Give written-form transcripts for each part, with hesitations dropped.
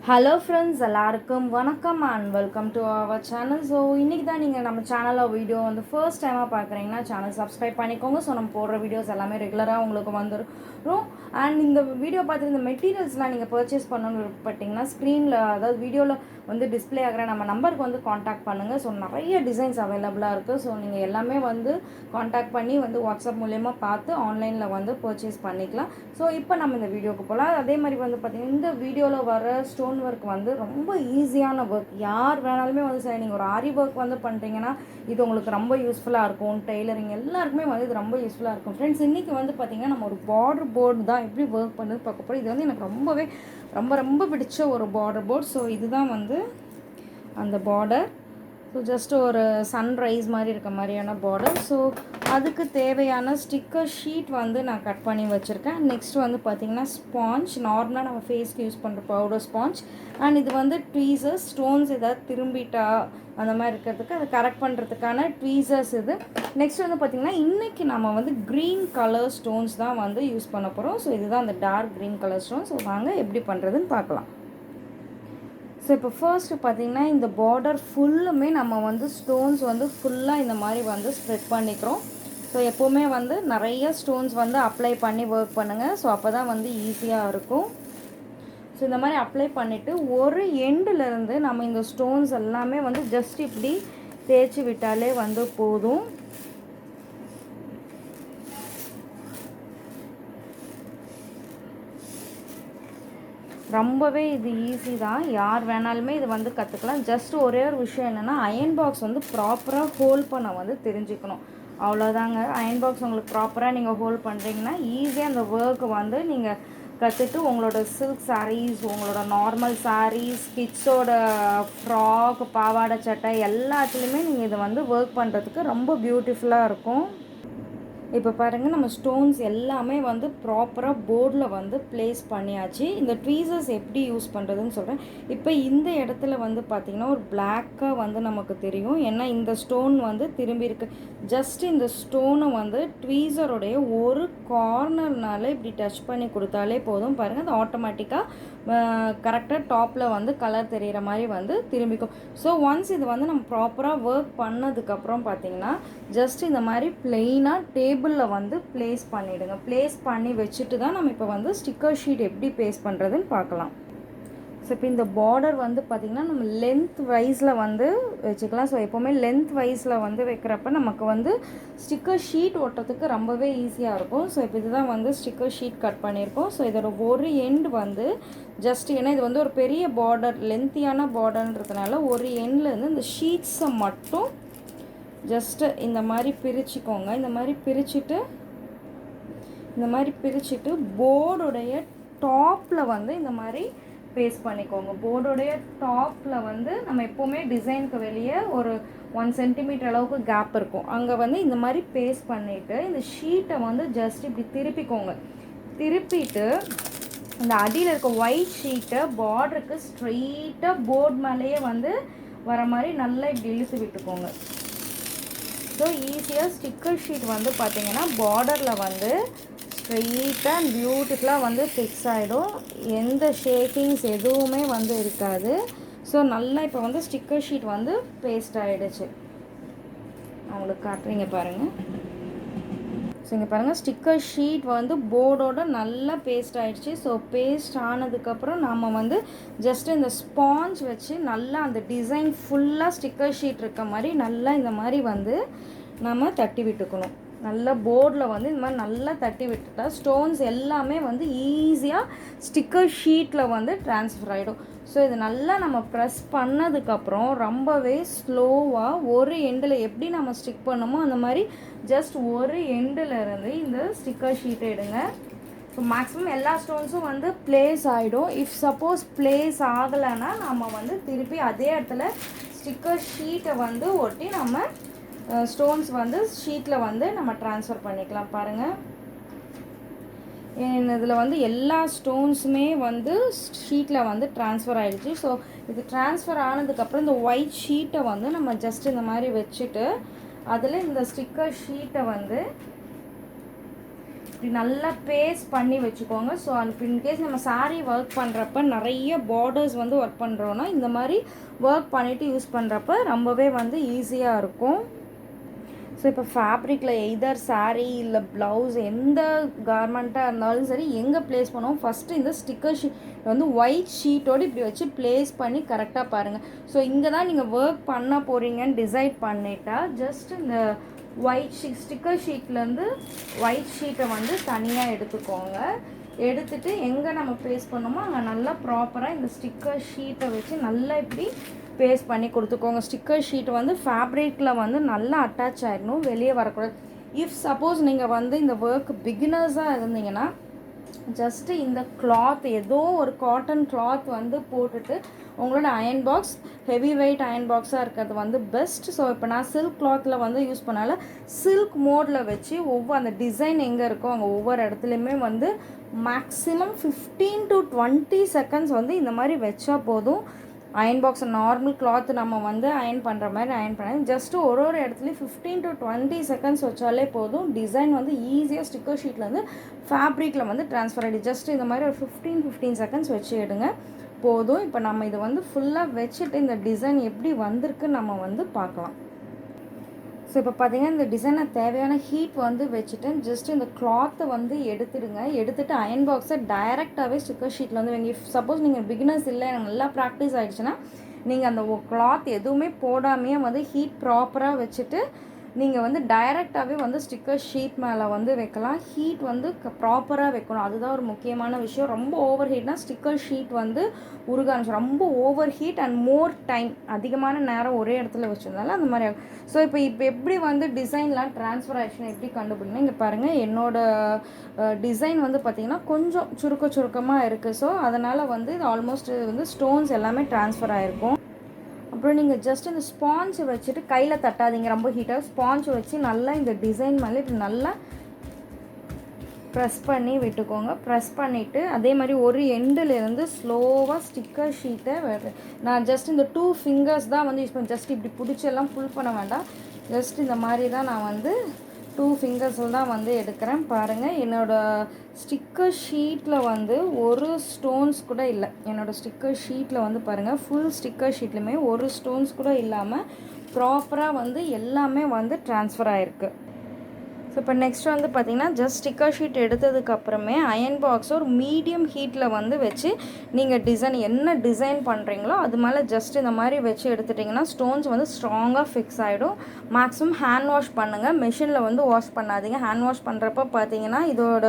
Hello friends, எல்லாருக்கும் வணக்கம் and welcome to our channel. So இன்றைக்கி தான் நீங்கள் நம்ம சேனலில் வீடியோ வந்து ஃபர்ஸ்ட் டைமாக பார்க்குறீங்கன்னா சேனல் சப்ஸ்கிரைப் பண்ணிக்கோங்க. ஸோ நம்ம போடுற வீடியோஸ் எல்லாமே ரெகுலராக உங்களுக்கு வந்துடும். அண்ட் இந்த வீடியோ பார்த்துட்டு இந்த மெட்டீரியல்ஸ்லாம் நீங்கள் பர்ச்சேஸ் பண்ணணும்னு விருப்பப்பட்டிங்கன்னா ஸ்க்ரீனில், அதாவது வீடியோவில் வந்து டிஸ்பிளே ஆகிற நம்ம நம்பருக்கு வந்து காண்டாக்ட் பண்ணுங்கள். ஸோ நிறைய டிசைன்ஸ் அவைலபிளாக இருக்குது. ஸோ நீங்கள் எல்லாமே வந்து காண்டாக்ட் பண்ணி வந்து வாட்ஸ்அப் மூலயமா பார்த்து ஆன்லைனில் வந்து பர்ச்சேஸ் பண்ணிக்கலாம். ஸோ இப்போ நம்ம இந்த வீடியோக்கு போகலாம். அதே மாதிரி வந்து பார்த்திங்கன்னா இந்த வீடியோவில் வர ஸ்டோன் ஒர்க் வந்து ரொம்ப ஈஸியான ஒர்க். யார் வேணாலுமே வந்து சரி, நீங்கள் ஒரு ஆரி ஒர்க் வந்து பண்ணுறீங்கன்னா இது உங்களுக்கு ரொம்ப யூஸ்ஃபுல்லாக இருக்கும். டெய்லரிங் எல்லாருக்குமே வந்து இது ரொம்ப யூஸ்ஃபுல்லாக இருக்கும். ஃப்ரெண்ட்ஸ், இன்றைக்கி வந்து பார்த்திங்கன்னா நம்ம ஒரு பார்டர் போர்டு தான் எப்படி ஒர்க் பண்ணுறது பார்க்க போகிறோம். இது வந்து எனக்கு ரொம்பவே ரொம்ப பிடிச்ச ஒரு பார்டர் போர்டு. ஸோ இதுதான் வந்து அந்த பார்டர். ஸோ ஜஸ்ட் ஒரு சன்ரைஸ் மாதிரி இருக்க மாதிரியான பார்டர். ஸோ அதுக்கு தேவையான ஸ்டிக்கர் ஷீட் வந்து நான் கட் பண்ணி வச்சுருக்கேன். நெக்ஸ்ட் வந்து பார்த்திங்கன்னா ஸ்பாஞ்ச், நார்மலாக நம்ம ஃபேஸ்க்கு யூஸ் பண்ணுற பவுடர் ஸ்பாஞ்ச். அண்ட் இது வந்து ட்வீசர்ஸ், ஸ்டோன்ஸ் ஏதாவது திரும்பிட்டா அந்த மாதிரி இருக்கிறதுக்கு அதை கரெக்ட் பண்ணுறதுக்கான ட்வீசர்ஸ் இது. நெக்ஸ்ட் வந்து பார்த்திங்கன்னா இன்றைக்கி நம்ம வந்து க்ரீன் கலர் ஸ்டோன்ஸ் தான் வந்து யூஸ் பண்ண போகிறோம். ஸோ இதுதான் அந்த dark green colour stones. So வாங்க எப்படி பண்ணுறதுன்னு பார்க்கலாம். ஸோ இப்போ ஃபர்ஸ்ட்டு பார்த்திங்கன்னா இந்த பார்டர் ஃபுல்லுமே நம்ம வந்து ஸ்டோன்ஸ் வந்து ஃபுல்லாக இந்த மாதிரி வந்து ஸ்ப்ரெட் பண்ணிக்கிறோம். ஸோ எப்போவுமே வந்து நிறைய ஸ்டோன்ஸ் வந்து அப்ளை பண்ணி ஒர்க் பண்ணுங்கள். ஸோ அப்போ தான் வந்து ஈஸியாக இருக்கும். ஸோ இந்த மாதிரி அப்ளை பண்ணிவிட்டு ஒரு எண்டுலேருந்து நம்ம இந்த ஸ்டோன்ஸ் எல்லாமே வந்து ஜஸ்ட் இப்படி தேய்ச்சி விட்டாலே வந்து போதும். ரொம்பவே இது ஈஸி தான், யார் வேணாலுமே இது வந்து கற்றுக்கலாம். ஜஸ்ட் ஒரே ஒரு விஷயம் என்னென்னா அயன் பாக்ஸ் வந்து ப்ராப்பராக ஹோல்ட் பண்ண வந்து தெரிஞ்சுக்கணும். அவ்வளோதாங்க. அயன் பாக்ஸ் உங்களுக்கு ப்ராப்பராக நீங்கள் ஹோல்ட் பண்ணுறீங்கன்னா ஈஸியாக அந்த ஒர்க்கு வந்து நீங்கள் கற்றுட்டு உங்களோட சில்க் சாரீஸ், உங்களோட நார்மல் சாரீஸ், கிட்ஸோட ஃப்ராக், பாவாடை சட்டை எல்லாத்துலேயுமே நீங்கள் இதை வந்து ஒர்க் பண்ணுறதுக்கு ரொம்ப பியூட்டிஃபுல்லாக இருக்கும். இப்போ பாருங்கள், நம்ம ஸ்டோன்ஸ் எல்லாமே வந்து ப்ராப்பராக போர்டில் வந்து ப்ளேஸ் பண்ணியாச்சு. இந்த ட்வீசர்ஸ் எப்படி யூஸ் பண்ணுறதுன்னு சொல்கிறேன். இப்போ இந்த இடத்துல வந்து பார்த்திங்கன்னா ஒரு பிளாக்காக வந்து நமக்கு தெரியும். ஏன்னா இந்த ஸ்டோன் வந்து திரும்பி இருக்கு. ஜஸ்ட் இந்த ஸ்டோனை வந்து ட்வீசருடைய ஒரு கார்னர்னால இப்படி டச் பண்ணி கொடுத்தாலே போதும். பாருங்கள், அது ஆட்டோமேட்டிக்காக கரெக்டாக டாப்பில் வந்து கலர் தெரிகிற மாதிரி வந்து திரும்பிக்கும். ஸோ ஒன்ஸ் இது வந்து நம்ம ப்ராப்பராக ஒர்க் பண்ணதுக்கப்புறம் பார்த்திங்கன்னா ஜஸ்ட் இந்த மாதிரி ப்ளெயினாக டேபிளில் வந்து ப்ளேஸ் பண்ணிவிடுங்க. ப்ளேஸ் பண்ணி வச்சுட்டு தான் நம்ம இப்போ வந்து ஸ்டிக்கர் ஷீட் எப்படி பேஸ்ட் பண்ணுறதுன்னு பார்க்கலாம். ஸோ இப்போ இந்த பார்டர் வந்து பார்த்திங்கன்னா நம்ம லென்த் வைஸில் வந்து வச்சுக்கலாம். ஸோ எப்போவுமே லென்த் வைஸில் வந்து வைக்கிறப்ப நமக்கு வந்து ஸ்டிக்கர் ஷீட் ஒட்டுறதுக்கு ரொம்பவே ஈஸியாக இருக்கும். ஸோ இப்போ இதுதான் வந்து ஸ்டிக்கர் ஷீட் கட் பண்ணியிருக்கோம். ஸோ இதோட ஒரு எண்டு வந்து ஜஸ்ட், ஏன்னா இது வந்து ஒரு பெரிய பார்டர், லென்த்தியான பார்டர்ன்றதுனால ஒரு எண்ட்லேருந்து இந்த ஷீட்ஸை மட்டும் ஜஸ்ட்டு இந்த மாதிரி பிரிச்சுக்கோங்க. இந்த மாதிரி பிரிச்சுட்டு போர்டுடைய டாப்பில் வந்து இந்த மாதிரி பேஸ்ட் பண்ணிக்கோங்க. போர்டோடைய டாப்பில் வந்து நம்ம எப்போவுமே டிசைனுக்கு வெளியே ஒரு 1 சென்டிமீட்டர் அளவுக்கு கேப் இருக்கும். அங்கே வந்து இந்த மாதிரி பேஸ்ட் பண்ணிவிட்டு இந்த ஷீட்டை வந்து ஜஸ்ட் இப்படி திருப்பிக்கோங்க. திருப்பிட்டு இந்த அடியில் இருக்க ஒயிட் ஷீட்டை பார்டருக்கு ஸ்ட்ரெயிட்டாக போர்டு மேலேயே வந்து வர மாதிரி நல்லா இப்படி இழுத்து விட்டுக்கோங்க. ஸோ ஈஸியாக ஸ்டிக்கர் ஷீட் வந்து பார்த்திங்கன்னா பார்டரில் வந்து ஸ்ட்ரெயிட்டாக அண்ட் பியூட்டிஃபுல்லாக வந்து ஃபிக்ஸ் ஆகிடும். எந்த ஷேக்கிங்ஸ் எதுவுமே வந்து இருக்காது. ஸோ நல்லா இப்போ வந்து ஸ்டிக்கர் ஷீட் வந்து பேஸ்ட் ஆகிடுச்சு. அவங்களுக்கு காட்டுறீங்க பாருங்கள். ஸோ இங்கே பாருங்கள், ஸ்டிக்கர் ஷீட் வந்து போர்டோட நல்லா பேஸ்ட் ஆகிடுச்சு. ஸோ பேஸ்ட் ஆனதுக்கப்புறம் நம்ம வந்து ஜஸ்ட் இந்த ஸ்பாஞ்ச் வச்சு நல்லா அந்த டிசைன் ஃபுல்லாக ஸ்டிக்கர் ஷீட் இருக்க மாதிரி நல்லா இந்த மாதிரி வந்து நம்ம தட்டி விட்டுக்கணும். நல்லா போர்டில் வந்து இந்த மாதிரி நல்லா தட்டி விட்டுட்டா ஸ்டோன்ஸ் எல்லாமே வந்து ஈஸியாக ஸ்டிக்கர் ஷீட்டில் வந்து ட்ரான்ஸ்ஃபர் ஆகிடும். ஸோ இது நல்லா நம்ம ப்ரெஸ் பண்ணதுக்கப்புறம் ரொம்பவே ஸ்லோவாக ஒரு எண்டில் எப்படி நம்ம ஸ்டிக் பண்ணமோ அந்த மாதிரி ஜஸ்ட் ஒரு எண்டில் இருந்து இந்த ஸ்டிக்கர் ஷீட்டை எடுங்க. ஸோ மேக்ஸிமம் எல்லா ஸ்டோன்ஸும் வந்து ப்ளேஸ் ஆகிடும். இஃப் சப்போஸ் ப்ளேஸ் ஆகலைன்னா நம்ம வந்து திருப்பி அதே இடத்துல ஸ்டிக்கர் ஷீட்டை வந்து ஒட்டி நம்ம ஸ்டோன்ஸ் வந்து ஷீட்டில் வந்து நம்ம ட்ரான்ஸ்ஃபர் பண்ணிக்கலாம். பாருங்கள், இதில் வந்து எல்லா ஸ்டோன்ஸுமே வந்து ஷீட்டில் வந்து ட்ரான்ஸ்ஃபர் ஆகிடுச்சு. ஸோ இது ட்ரான்ஸ்ஃபர் ஆனதுக்கப்புறம் இந்த ஒயிட் ஷீட்டை வந்து நம்ம ஜஸ்ட் இந்த மாதிரி வச்சுட்டு அதில் இந்த ஸ்டிக்கர் ஷீட்டை வந்து இப்படி நல்லா பேஸ்ட் பண்ணி வச்சுக்கோங்க. ஸோ இன்கேஸ் நம்ம saree ஒர்க் பண்ணுறப்ப நிறைய பார்டர்ஸ் வந்து ஒர்க் பண்ணுறோன்னா இந்த மாதிரி ஒர்க் பண்ணிவிட்டு யூஸ் பண்ணுறப்ப ரொம்பவே வந்து ஈஸியாக இருக்கும். ஸோ இப்போ ஃபேப்ரிக்கில் எய்தர் saree இல்லை ப்ளவுஸ் எந்த கார்மெண்ட்டாக இருந்தாலும் சரி எங்கே ப்ளேஸ் பண்ணுவோம், ஃபஸ்ட்டு இந்த ஸ்டிக்கர் ஷீட் வந்து ஒயிட் ஷீட்டோடு இப்படி வச்சு ப்ளேஸ் பண்ணி கரெக்டாக பாருங்கள். ஸோ இங்கே தான் நீங்கள் ஒர்க் பண்ண போகிறீங்கன்னு டிசைட் பண்ணிட்டா ஜஸ்ட் இந்த ஒயிட் ஸ்டிக்கர் ஷீட்லேருந்து ஒயிட் ஷீட்டை வந்து தனியாக எடுத்துக்கோங்க. எடுத்துகிட்டு எங்கே நம்ம பேஸ்ட் பண்ணோமோ அங்கே நல்லா ப்ராப்பராக இந்த ஸ்டிக்கர் ஷீட்டை வச்சு நல்லா இப்படி பேஸ்ட் பண்ணி கொடுத்துக்கோங்க. ஸ்டிக்கர் ஷீட் வந்து ஃபேப்ரிக்கில் வந்து நல்லா அட்டாச் ஆகிடணும், வெளியே வரக்கூடாது. இஃப் சப்போஸ் நீங்கள் வந்து இந்த ஒர்க் பிகினர்ஸாக இருந்தீங்கன்னா ஜஸ்ட்டு இந்த கிளாத் ஏதோ ஒரு காட்டன் கிளாத் வந்து போட்டுட்டு உங்களோட iron box heavy weight iron பாக்ஸாக இருக்கிறது வந்து பெஸ்ட். ஸோ இப்போ நான் சில்க் கிளாத்தில் வந்து யூஸ் பண்ணால சில்க் மோடில் வச்சு அந்த டிசைன் எங்கே இருக்கோ அங்கே ஒவ்வொரு இடத்துலையுமே வந்து மேக்ஸிமம் 15 to 20 செகண்ட்ஸ் வந்து இந்த மாதிரி வச்சா போதும். அயன் பாக்ஸ் நார்மல் கிளாத் நம்ம வந்து அயன் பண்ணுற மாதிரி அயன் பண்ண ஜஸ்ட்டு ஒரு இடத்துலையும் 15 to 20 செகண்ட்ஸ் வச்சாலே போதும். டிசைன் வந்து ஈஸியாக ஸ்டிக்கர் ஷீட்லேருந்து ஃபேப்ரிக்கில் வந்து ட்ரான்ஸ்ஃபர் ஆகிடுது. ஜஸ்ட் இந்த மாதிரி ஒரு 15 செகண்ட்ஸ் வச்சு எடுங்க போதும். இப்போ நம்ம இதை வந்து ஃபுல்லாக வச்சுட்டு இந்த டிசைன் எப்படி வந்திருக்கு நம்ம வந்து பார்க்கலாம். ஸோ இப்போ பார்த்தீங்கன்னா இந்த டிசைனை தேவையான ஹீட் வந்து வச்சுட்டு ஜஸ்ட் இந்த கிளாத்தை வந்து எடுத்துடுங்க. எடுத்துகிட்டு அயன் பாக்ஸை டைரெக்டாகவே ஸ்டிக்கர் ஷீட்டில் வந்து வைங்க. சப்போஸ் நீங்கள் பிகினர்ஸ் இல்லை எனக்கு நல்லா ப்ராக்டிஸ் ஆகிடுச்சுன்னா நீங்கள் அந்த கிளாத் எதுவுமே போடாமையே வந்து ஹீட் ப்ராப்பராக வச்சுட்டு நீங்கள் வந்து டைரெக்டாகவே வந்து ஸ்டிக்கர் ஷீட் மேலே வந்து வைக்கலாம். ஹீட் வந்து ப்ராப்பராக வைக்கணும், அதுதான் ஒரு முக்கியமான விஷயம். ரொம்ப ஓவர் ஹீட்னால் ஸ்டிக்கர் ஷீட் வந்து உருக ஆரம்பிச்சு. ரொம்ப over heat and more time, அதிகமான நேரம் ஒரே இடத்துல வச்சுருந்தாலும் அந்த மாதிரி ஆகும். ஸோ இப்போ எப்படி வந்து டிசைன்லாம் ட்ரான்ஸ்ஃபர் ஆகிடுச்சுன்னா எப்படி கண்டுபிடிக்கணும், இங்கே பாருங்கள் என்னோடய டிசைன் வந்து பார்த்திங்கன்னா கொஞ்சம் சுருக்கமாக இருக்குது. ஸோ அதனால் வந்து இது ஆல்மோஸ்ட் வந்து ஸ்டோன்ஸ் எல்லாமே ட்ரான்ஸ்ஃபர் ஆகிருக்கும். அப்புறம் நீங்கள் ஜஸ்ட் இந்த ஸ்பாஞ்சை வச்சுட்டு கையில் தட்டாதீங்க, ரொம்ப ஹீட்டாக ஸ்பாஞ்சை வச்சு நல்லா இந்த டிசைன் மேலே இப்படி நல்லா ப்ரெஸ் பண்ணி விட்டுக்கோங்க. ப்ரெஸ் பண்ணிவிட்டு அதே மாதிரி ஒரு எண்டுலேருந்து ஸ்லோவாக ஸ்டிக்கர் ஷீட்டை நான் ஜஸ்ட் இந்த 2 ஃபிங்கர்ஸ் தான் வந்து யூஸ் பண்ணேன். ஜஸ்ட் இப்படி பிடிச்செல்லாம் ஃபுல் பண்ண வேண்டாம், ஜஸ்ட் இந்த மாதிரி தான் நான் வந்து 2 ஃபிங்கர்ஸில் தான் வந்து எடுக்கிறேன். பாருங்கள் என்னோடய ஸ்டிக்கர் ஷீட்டில் வந்து ஒரு ஸ்டோன்ஸ் கூட இல்லை. என்னோடய ஸ்டிக்கர் ஷீட்டில் வந்து பாருங்கள் ஃபுல் ஸ்டிக்கர் ஷீட்லையுமே ஒரு ஸ்டோன்ஸ் கூட இல்லாமல் ப்ராப்பராக வந்து எல்லாமே வந்து ட்ரான்ஸ்ஃபர் ஆகிருக்கு. ஸோ இப்போ நெக்ஸ்ட் வந்து பார்த்திங்கன்னா ஜஸ்ட் ஸ்டிக்கர் ஷீட் எடுத்ததுக்கப்புறமே அயன் பாக்ஸ் ஒரு மீடியம் ஹீட்டில் வந்து வச்சு நீங்கள் என்ன டிசைன் பண்ணுறீங்களோ அது மேலே ஜஸ்ட் இந்த மாதிரி வச்சு எடுத்துட்டிங்கன்னா ஸ்டோன்ஸ் வந்து ஸ்ட்ராங்காக ஃபிக்ஸ் ஆகிடும். மேக்ஸிமம் ஹேண்ட் வாஷ் பண்ணுங்கள், மெஷினில் வந்து வாஷ் பண்ணாதீங்க. ஹேண்ட் வாஷ் பண்ணுறப்ப பார்த்தீங்கன்னா இதோட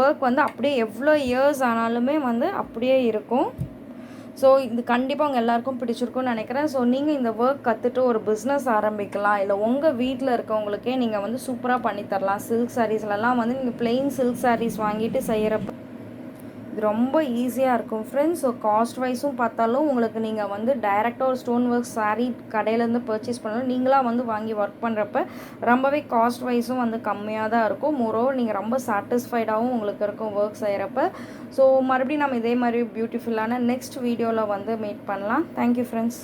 ஒர்க் வந்து அப்படியே எவ்வளோ இயர்ஸ் ஆனாலுமே வந்து அப்படியே இருக்கும். ஸோ இது கண்டிப்பாக உங்கள் எல்லாருக்கும் பிடிச்சிருக்கும்னு நினைக்கிறேன். ஸோ நீங்கள் இந்த ஒர்க் கற்றுட்டு ஒரு பிஸ்னஸ் ஆரம்பிக்கலாம், இல்லை உங்கள் வீட்டில் இருக்கவங்களுக்கே நீங்கள் வந்து சூப்பராக பண்ணித்தரலாம். சில்க் சாரீஸ்லலாம் வந்து நீங்கள் பிளெயின் சில்க் சாரீஸ் வாங்கிட்டு செய்கிறப்ப இது ரொம்ப ஈஸியாக இருக்கும் ஃப்ரெண்ட்ஸ். ஸோ காஸ்ட் வைஸும் பார்த்தாலும் உங்களுக்கு நீங்கள் வந்து டைரெக்டாக ஒரு ஸ்டோன் ஒர்க் சாரீ கடையிலேருந்து பர்ச்சேஸ் பண்ணலாம். நீங்களாக வந்து வாங்கி ஒர்க் பண்ணுறப்ப ரொம்பவே காஸ்ட் வைஸும் வந்து கம்மியாக தான் இருக்கும். மோரோவர் நீங்கள் ரொம்ப சாட்டிஸ்ஃபைடாகவும் உங்களுக்கு இருக்கும் ஒர்க் செய்கிறப்ப. ஸோ மறுபடியும் நம்ம இதே மாதிரி பியூட்டிஃபுல்லான நெக்ஸ்ட் வீடியோவில் வந்து மீட் பண்ணலாம். Thank you friends.